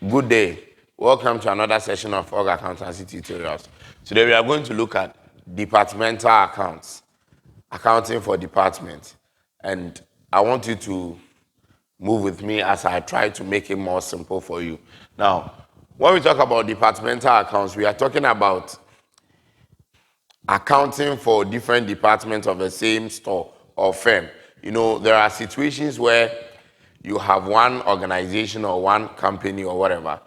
Good day. Welcome to another session of Org Accountancy Tutorials. Today we are going to look at departmental accounts, accounting for departments. And I want you to move with me as I try to make it more simple for you. Now, when we talk about departmental accounts, we are talking about accounting for different departments of the same store or firm. You know, there are situations where you have one organization or one company or whatever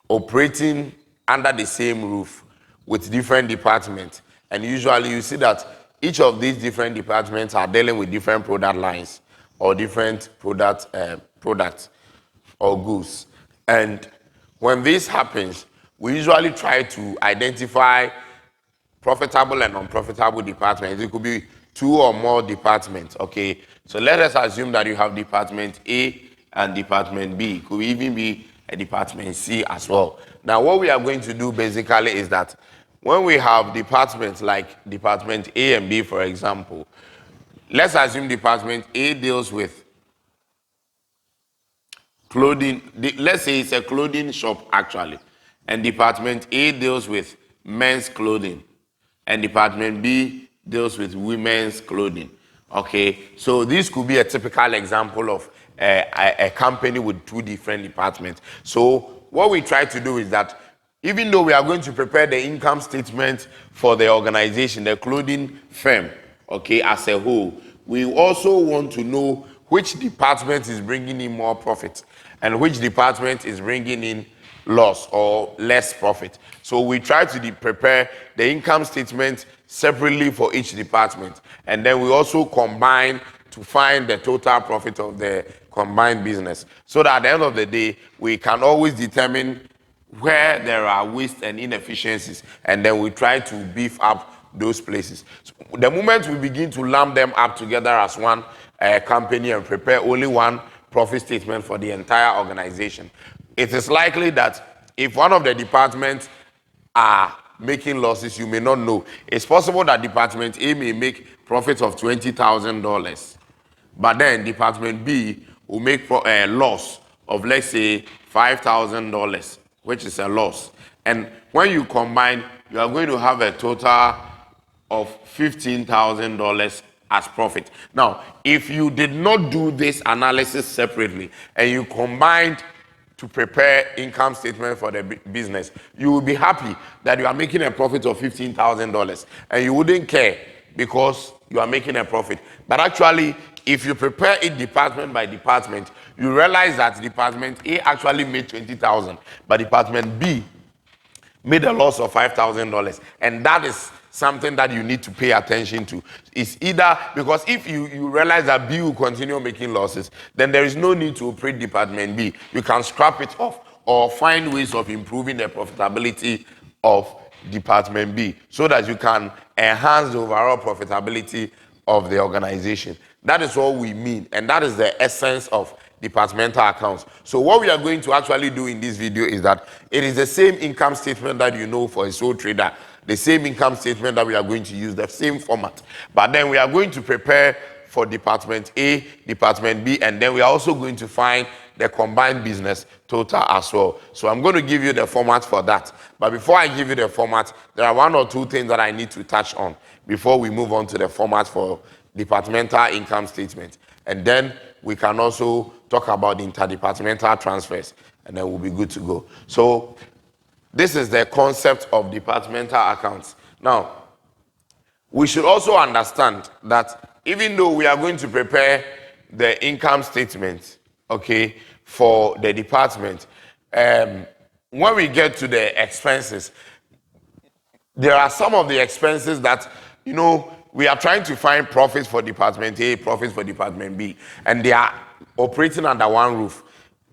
operating under the same roof with different departments. And usually you see that each of these different departments are dealing with different product lines or different products or goods. And when this happens, we usually try to identify profitable and unprofitable departments. It could be two or more departments, okay? So let us assume that you have Department A and Department B. It could even be a Department C as well. Now, what we are going to do basically is that when we have departments like Department A and B, for example, let's assume Department A deals with clothing. Let's say it's a clothing shop, actually. And Department A deals with men's clothing. And Department B deals with women's clothing. Okay, so this could be a typical example of a company with two different departments. So what we try to do is that even though we are going to prepare the income statement for the organization, the clothing firm, okay, as a whole, we also want to know which department is bringing in more profit and which department is bringing in loss or less profit. So we try to prepare the income statement separately for each department, and then we also combine to find the total profit of the combined business, so that at the end of the day we can always determine where there are waste and inefficiencies, and then we try to beef up those places. So the moment we begin to lump them up together as one company and prepare only one profit statement for the entire organization, it is likely that if one of the departments are making losses, you may not know. It's possible that Department A may make profits of $20,000, but then Department B will make a loss of, let's say, $5,000, which is a loss. And when you combine, you are going to have a total of $15,000 as profit. Now, if you did not do this analysis separately and you combined to prepare income statement for the business, you will be happy that you are making a profit of $15,000 and you wouldn't care because you are making a profit. But actually, if you prepare it department by department, you realize that Department A actually made $20,000, but Department B made a loss of $5,000, and that is something that you need to pay attention to. It's either because if you realize that B will continue making losses, then there is no need to operate Department B. You can scrap it off or find ways of improving the profitability of Department B so that you can enhance the overall profitability of the organization. That is what we mean, and that is the essence of departmental accounts. So what we are going to actually do in this video is that it is the same income statement that you know for a sole trader, the same income statement that we are going to use, the same format. But then we are going to prepare for Department A, Department B, and then we are also going to find the combined business total as well. So I'm going to give you the format for that. But before I give you the format, there are one or two things that I need to touch on before we move on to the format for departmental income statement. And then we can also talk about the interdepartmental transfers, and then we'll be good to go. So this is the concept of departmental accounts. Now, we should also understand that even though we are going to prepare the income statement, okay, for the department, when we get to the expenses, there are some of the expenses that, you know, we are trying to find profits for Department A, profits for Department B, and they are operating under one roof.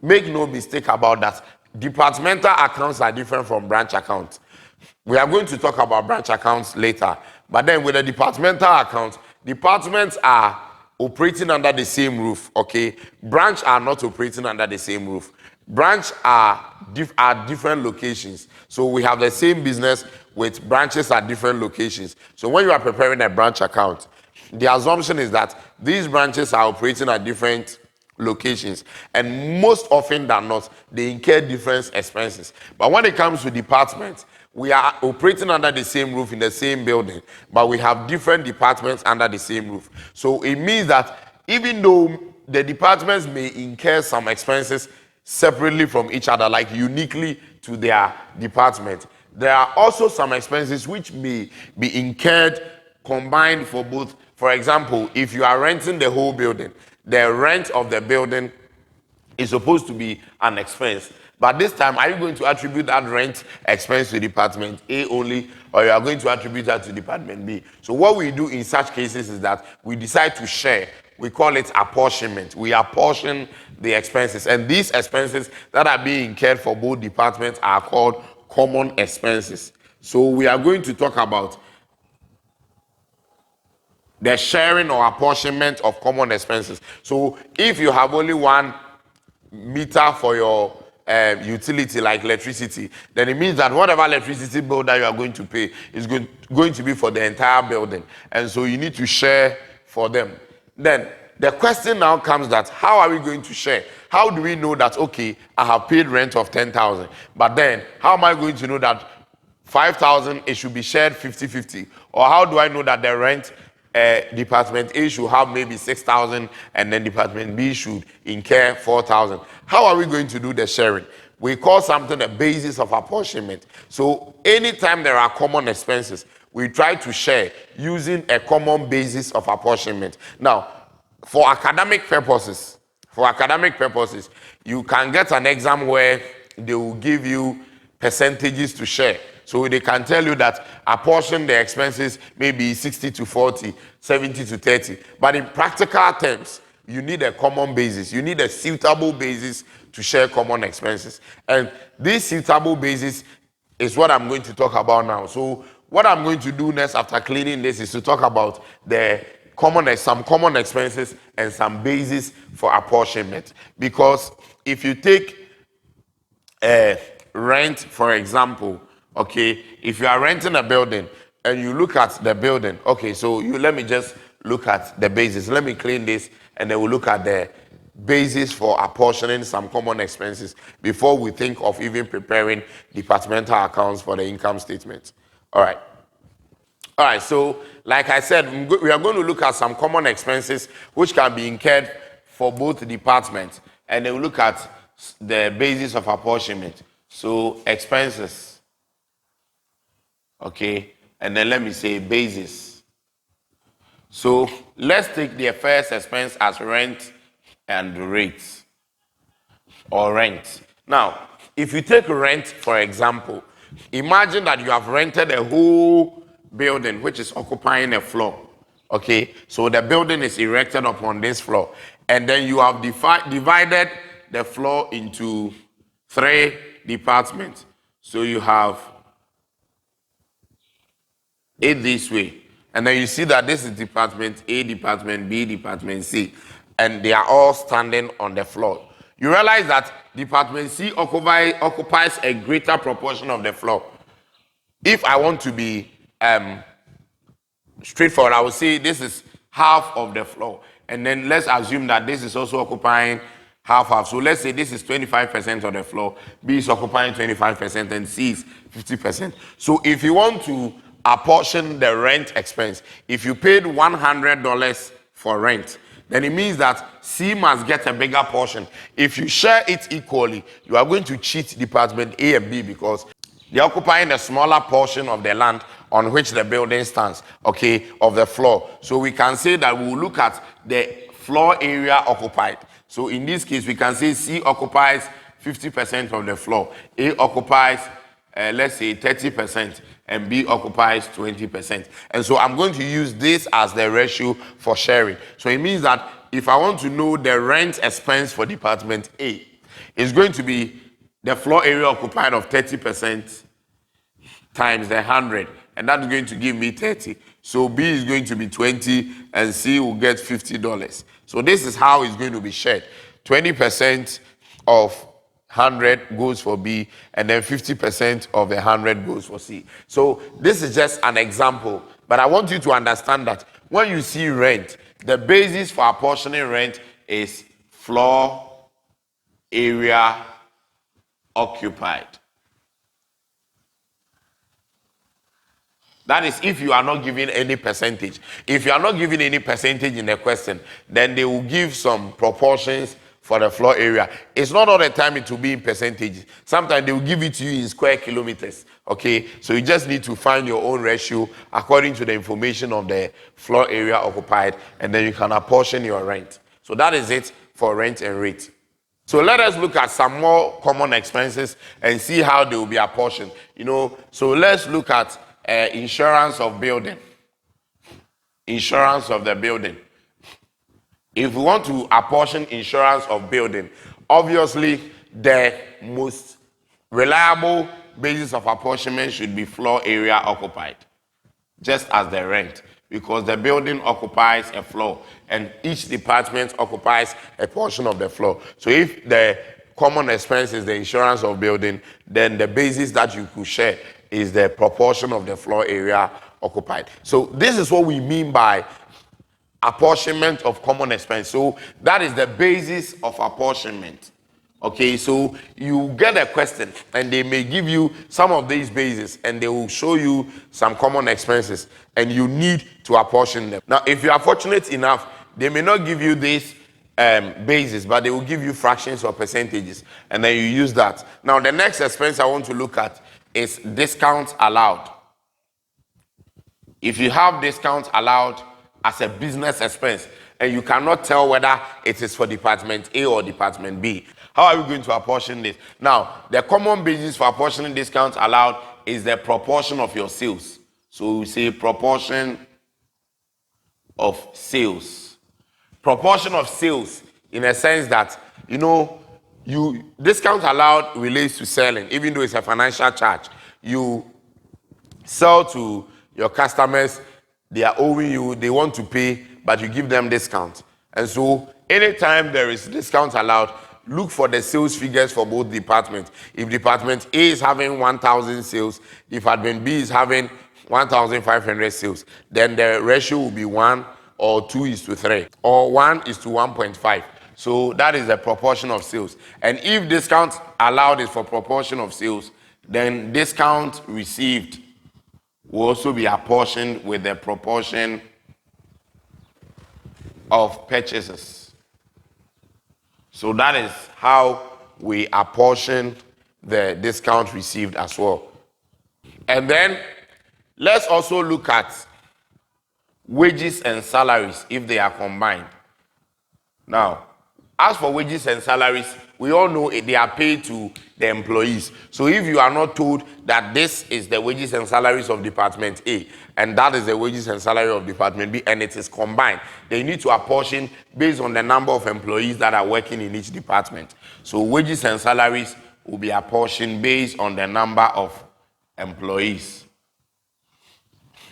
Make no mistake about that. Departmental accounts are different from branch accounts. We are going to talk about branch accounts later, but then with the departmental accounts, departments are operating under the same roof, okay? Branch are not operating under the same roof. Branch are different locations. So we have the same business with branches at different locations. So when you are preparing a branch account, the assumption is that these branches are operating at different locations, and most often than not, they incur different expenses. But when it comes to departments, we are operating under the same roof in the same building, but we have different departments under the same roof. So it means that even though the departments may incur some expenses separately from each other, like uniquely to their department, there are also some expenses which may be incurred combined for both. For example, if you are renting the whole building, the rent of the building is supposed to be an expense. But this time, are you going to attribute that rent expense to Department A only, or you are going to attribute that to Department B? So what we do in such cases is that we decide to share. We call it apportionment. We apportion the expenses. And these expenses that are being incurred for both departments are called common expenses. So we are going to talk about the sharing or apportionment of common expenses. So if you have only one meter for your utility like electricity, then it means that whatever electricity bill that you are going to pay is going to be for the entire building, and so you need to share for them. Then the question now comes that how are we going to share? How do we know that, okay, I have paid rent of 10,000, but then how am I going to know that 5,000 it should be shared 50-50? Or how do I know that the rent Department A should have maybe 6,000 and then Department B should incur 4,000? How are we going to do the sharing? We call something a basis of apportionment. So anytime there are common expenses, we try to share using a common basis of apportionment. Now, for academic purposes, you can get an exam where they will give you percentages to share. So they can tell you that apportion the expenses maybe 60-40, 70-30. But in practical terms, you need a common basis. You need a suitable basis to share common expenses. And this suitable basis is what I'm going to talk about now. So what I'm going to do next after cleaning this is to talk about some common expenses and some basis for apportionment. Because if you take rent, for example, okay, if you are renting a building and you look at the building, okay, so let me just look at the basis. Let me clean this and then we'll look at the basis for apportioning some common expenses before we think of even preparing departmental accounts for the income statement. All right, so like I said, we are going to look at some common expenses which can be incurred for both departments, and then we'll look at the basis of apportionment. So expenses, okay, and then let me say basis. So let's take the first expense as rent and rates, or rent. Now, if you take rent, for example, imagine that you have rented a whole building which is occupying a floor. Okay, so the building is erected upon this floor, and then you have divided the floor into 3 departments. So you have it this way, and then you see that this is Department A, Department B, Department C, and they are all standing on the floor. You realize that Department C occupies a greater proportion of the floor. If I want to be straightforward, I would say this is half of the floor, and then let's assume that this is also occupying half. So let's say this is 25% of the floor, B is occupying 25%, and C is 50%. So if you want to apportion the rent expense, if you paid $100 for rent, then it means that C must get a bigger portion. If you share it equally, you are going to cheat Department A and B because they're occupying a smaller portion of the land on which the building stands, okay, of the floor. So we can say that we will look at the floor area occupied. So in this case, we can say C occupies 50% of the floor, A occupies, let's say 30%, and B occupies 20%. And so I'm going to use this as the ratio for sharing. So it means that if I want to know the rent expense for Department A, it's going to be the floor area occupied of 30% times the 100, and that's going to give me 30. So B is going to be 20, and C will get $50. So this is how it's going to be shared. 20% of 100 goes for B, and then 50% of the 100 goes for C. So this is just an example, but I want you to understand that when you see rent, the basis for apportioning rent is floor area occupied. That is if you are not giving any percentage. If you are not giving any percentage in the question, then they will give some proportions for the floor area. It's not all the time it will be in percentages. Sometimes they will give it to you in square kilometers. Okay, so you just need to find your own ratio according to the information of the floor area occupied, and then you can apportion your rent. So that is it for rent and rate. So let us look at some more common expenses and see how they will be apportioned. So let's look at insurance of building. Insurance of the building. If we want to apportion insurance of building, obviously the most reliable basis of apportionment should be floor area occupied, just as the rent, because the building occupies a floor and each department occupies a portion of the floor. So if the common expense is the insurance of building, then the basis that you could share is the proportion of the floor area occupied. So this is what we mean by apportionment of common expense. So that is the basis of apportionment. Okay, so you get a question and they may give you some of these bases and they will show you some common expenses and you need to apportion them. Now, if you are fortunate enough, they may not give you these bases, but they will give you fractions or percentages, and then you use that. Now, the next expense I want to look at is discounts allowed. If you have discounts allowed as a business expense and you cannot tell whether it is for Department A or Department B, how are we going to apportion this? Now, the common basis for apportioning discounts allowed is the proportion of your sales. So we say proportion of sales. Proportion of sales in a sense that, discount allowed relates to selling, even though it's a financial charge. You sell to your customers, they are owing you, they want to pay, but you give them discount. And so anytime there is discount allowed, look for the sales figures for both departments. If Department A is having 1,000 sales, Department B is having 1,500 sales, then the ratio will be 1 or 2:3 or 1:1.5. So that is the proportion of sales. And if discount allowed is for proportion of sales, then discount received will also be apportioned with the proportion of purchases. So that is how we apportion the discount received as well. And then let's also look at wages and salaries if they are combined. Now, as for wages and salaries, we all know they are paid to the employees. So if you are not told that this is the wages and salaries of Department A and that is the wages and salary of Department B and it is combined, they need to apportion based on the number of employees that are working in each department. So wages and salaries will be apportioned based on the number of employees.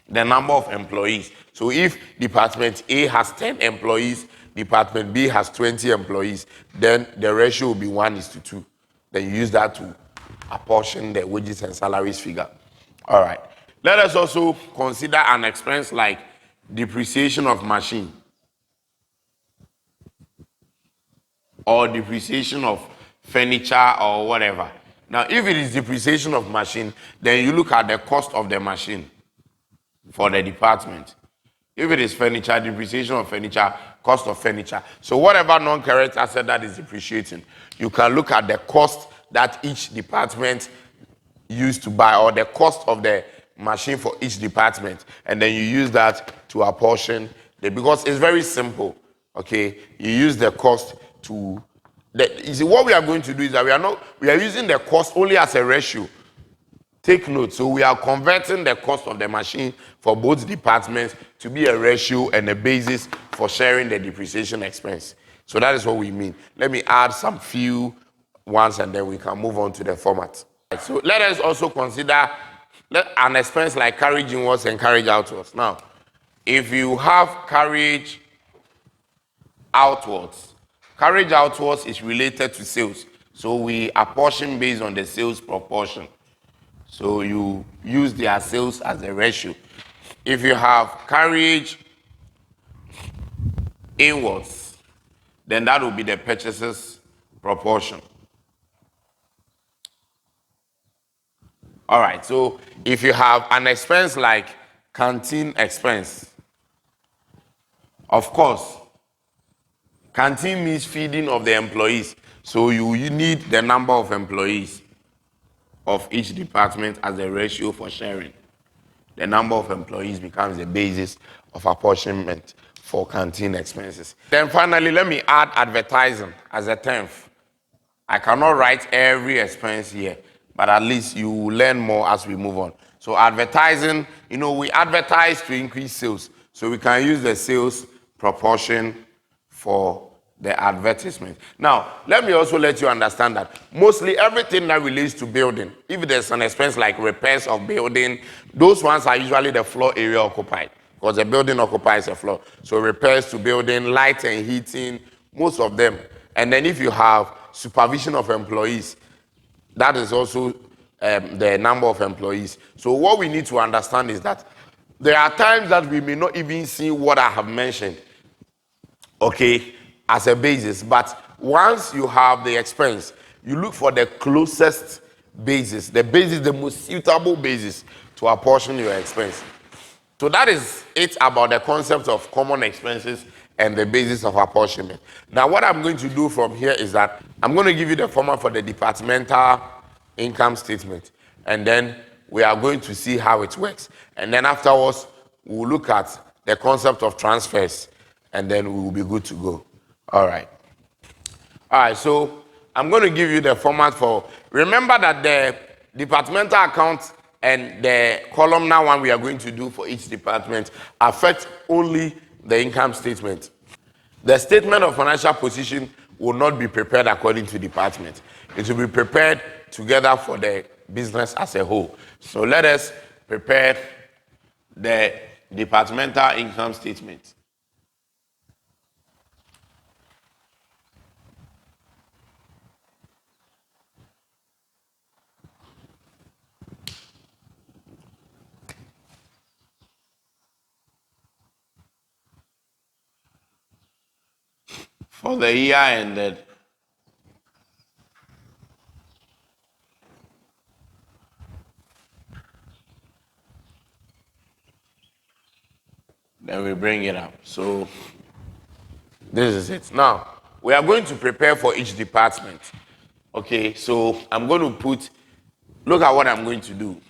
The number of employees. So if Department A has 10 employees, Department B has 20 employees, then the ratio will be 1:2. Then you use that to apportion the wages and salaries figure. All right. Let us also consider an expense like depreciation of machine or depreciation of furniture or whatever. Now, if it is depreciation of machine, then you look at the cost of the machine for the department. If it is furniture, depreciation of furniture, cost of furniture. So whatever non-current asset that is depreciating, you can look at the cost that each department used to buy or the cost of the machine for each department, and then you use that to apportion because it's very simple. Okay, you use the cost to. You see, what we are going to do is that we are using the cost only as a ratio. Take note, so we are converting the cost of the machine for both departments to be a ratio and a basis for sharing the depreciation expense. So that is what we mean. Let me add some few ones and then we can move on to the format. So let us also consider an expense like carriage inwards and carriage outwards. Now, if you have carriage outwards is related to sales. So we apportion based on the sales proportion. So you use their sales as a ratio. If you have carriage inwards, then that will be the purchases proportion. All right, so if you have an expense like canteen expense, of course, canteen means feeding of the employees. So you need the number of employees of each department as a ratio for sharing. The number of employees becomes the basis of apportionment for canteen expenses. Then finally, let me add advertising as a 10th. I cannot write every expense here, but at least you will learn more as we move on. So advertising, we advertise to increase sales. So we can use the sales proportion for the advertisement. Now, let me also let you understand that mostly everything that relates to building, if there's an expense like repairs of building, those ones are usually the floor area occupied because the building occupies a floor. So repairs to building, light and heating, most of them. And then if you have supervision of employees, that is also the number of employees. So what we need to understand is that there are times that we may not even see what I have mentioned, okay, as a basis. But once you have the expense, you look for the closest basis, the most suitable basis to apportion your expense. So that is it about the concept of common expenses and the basis of apportionment. Now what I'm going to do from here is that I'm going to give you the format for the departmental income statement, and then we are going to see how it works. And then afterwards, we'll look at the concept of transfers, and then we will be good to go. All right. All right, so I'm going to give you the format for, remember that the departmental account and the columnar one we are going to do for each department affect only the income statement. The statement of financial position will not be prepared according to department. It will be prepared together for the business as a whole. So let us prepare the departmental income statement. For the year ended, then we bring it up. So this is it. Now, we are going to prepare for each department. Okay, so I'm going to put, look at what I'm going to do.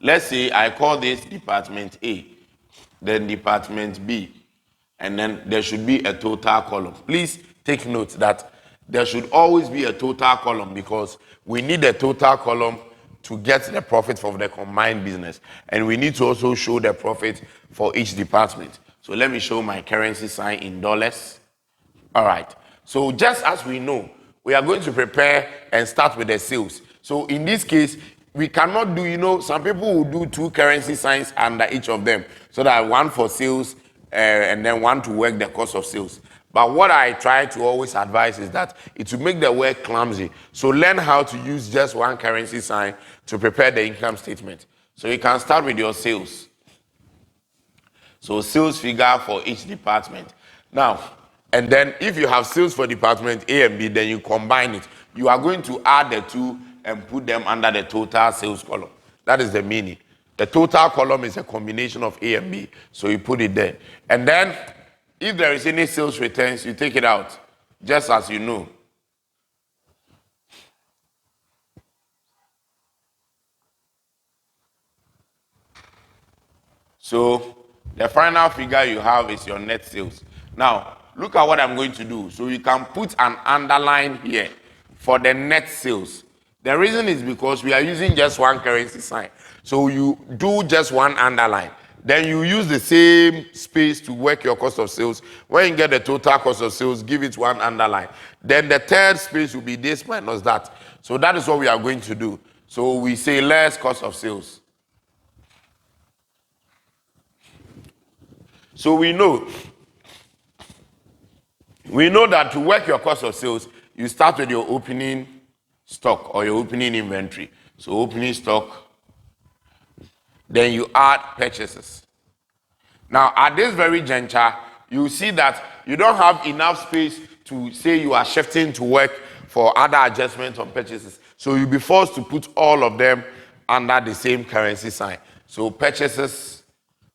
Let's say I call this Department A, then Department B, and then there should be a total column. Please take note that there should always be a total column because we need a total column to get the profit from the combined business. And we need to also show the profit for each department. So let me show my currency sign in dollars. All right. So just as we know, we are going to prepare and start with the sales. So in this case, we cannot do, some people will do two currency signs under each of them. So that one for sales and then one to work the cost of sales. But what I try to always advise is that it will make the work clumsy. So learn how to use just one currency sign to prepare the income statement. So you can start with your sales. So sales figure for each department. Now, and then if you have sales for department A and B, then you combine it. You are going to add the two and put them under the total sales column. That is the meaning. The total column is a combination of A and B. So you put it there. And then if there is any sales returns, you take it out, just as you know. So the final figure you have is your net sales. Now, look at what I'm going to do. So you can put an underline here for the net sales. The reason is because we are using just one currency sign. So you do just one underline. Then you use the same space to work your cost of sales. When you get the total cost of sales, give it one underline. Then the third space will be this minus that. So that is what we are going to do. So we say less cost of sales. So we know that to work your cost of sales, you start with your opening stock or your opening inventory. So opening stock, then you add purchases. Now, at this very juncture, you see that you don't have enough space to say you are shifting to work for other adjustments on purchases. So you'll be forced to put all of them under the same currency sign. So purchases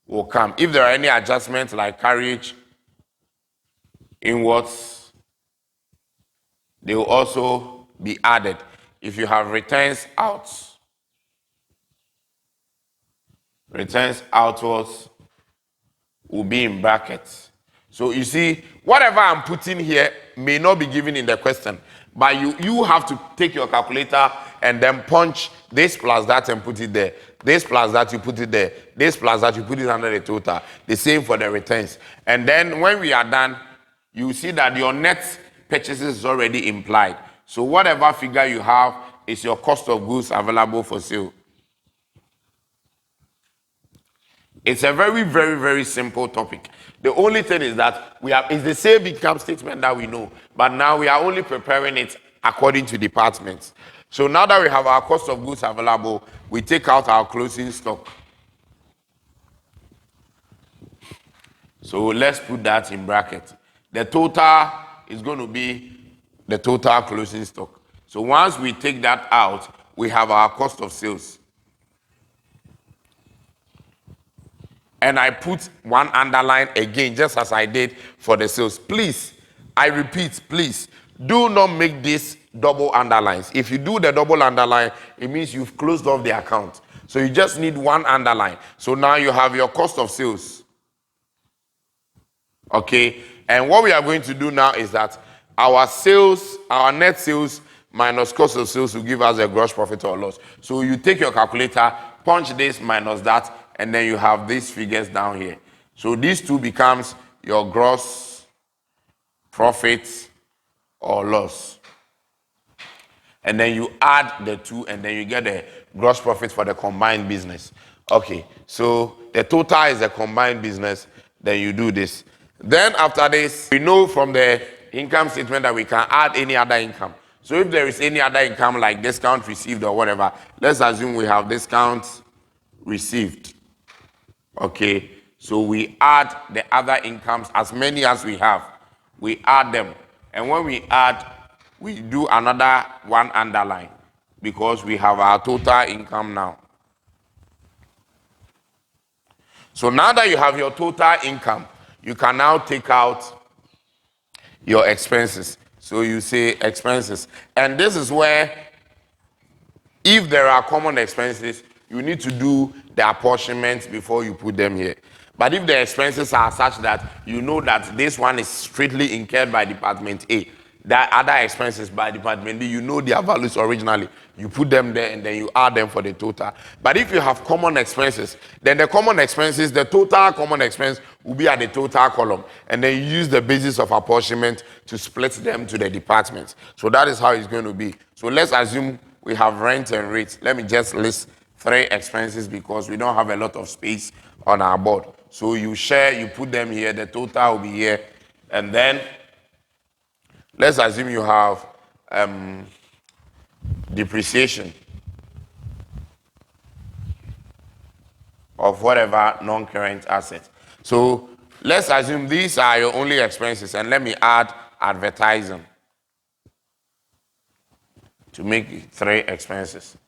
will come. If there are any adjustments like carriage, inwards, they will also be added. If you have returns outwards will be in brackets. So you see, whatever I'm putting here may not be given in the question, but you have to take your calculator and then punch this plus that and put it there. This plus that, you put it there. This plus that, you put it under the total. The same for the returns. And then when we are done, you see that your net purchases is already implied. So whatever figure you have is your cost of goods available for sale. It's a very, very, very simple topic. The only thing is that it's the same income statement that we know, but now we are only preparing it according to departments. So now that we have our cost of goods available, we take out our closing stock. So let's put that in bracket. The total is going to be the total closing stock. So once we take that out, we have our cost of sales. And I put one underline again, just as I did for the sales. Please, I repeat, please, do not make this double underlines. If you do the double underline, it means you've closed off the account. So you just need one underline. So now you have your cost of sales. Okay, and what we are going to do now is that our sales, our net sales minus cost of sales will give us a gross profit or loss. So you take your calculator, punch this minus that, and then you have these figures down here. So these two becomes your gross profit or loss. And then you add the two, and then you get the gross profit for the combined business. Okay, so the total is the combined business. Then you do this. Then after this, we know from the income statement that we can add any other income. So if there is any other income like discount received or whatever, let's assume we have discount received. Okay, so we add the other incomes, as many as we have. We add them. And when we add, we do another one underline because we have our total income now. So now that you have your total income, you can now take out your expenses. So you say expenses. And this is where, if there are common expenses, you need to do the apportionment before you put them here. But if the expenses are such that you know that this one is strictly incurred by Department A, that other expenses by Department B, you know their values originally, you put them there and then you add them for the total. But if you have common expenses, then the common expenses, the total common expense will be at the total column. And then you use the basis of apportionment to split them to the departments. So that is how it's going to be. So let's assume we have rent and rates. Let me just list 3 expenses because we don't have a lot of space on our board. So you share, you put them here, the total will be here. And then let's assume you have depreciation of whatever non-current asset. So let's assume these are your only expenses, and let me add advertising to make it 3 expenses.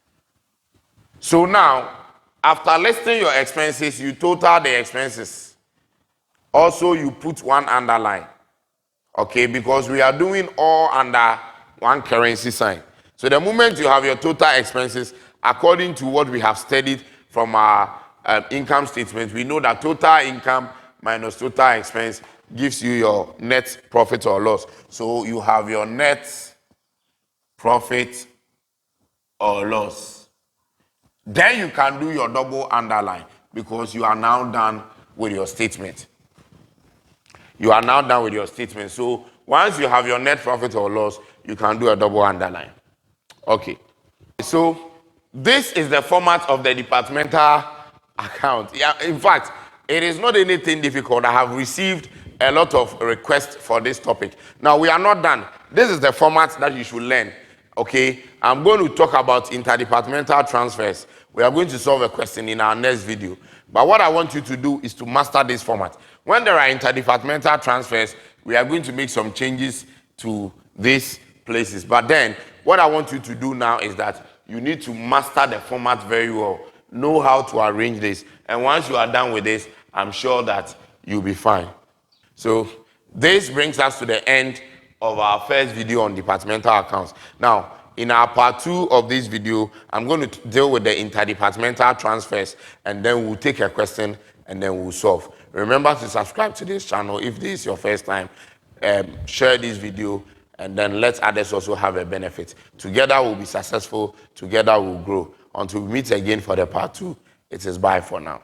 So now, after listing your expenses, you total the expenses. Also, you put one underline. Okay, because we are doing all under one currency sign. So the moment you have your total expenses, according to what we have studied from our income statement, we know that total income minus total expense gives you your net profit or loss. So you have your net profit or loss. Then you can do your double underline because you are now done with your statement. You are now done with your statement. So once you have your net profit or loss, you can do a double underline. Okay. So this is the format of the departmental account. Yeah, in fact, it is not anything difficult. I have received a lot of requests for this topic. Now, we are not done. This is the format that you should learn. Okay, I'm going to talk about interdepartmental transfers. We are going to solve a question in our next video. But what I want you to do is to master this format. When there are interdepartmental transfers, we are going to make some changes to these places. But then, what I want you to do now is that you need to master the format very well. Know how to arrange this. And once you are done with this, I'm sure that you'll be fine. So this brings us to the end of our first video on departmental accounts. Now, in our part 2 of this video, I'm going to deal with the interdepartmental transfers, and then we'll take a question and then we'll solve. Remember to subscribe to this channel if this is your first time. Share this video and then let others also have a benefit. Together we'll be successful, together we'll grow. Until we meet again for the part 2, it is bye for now.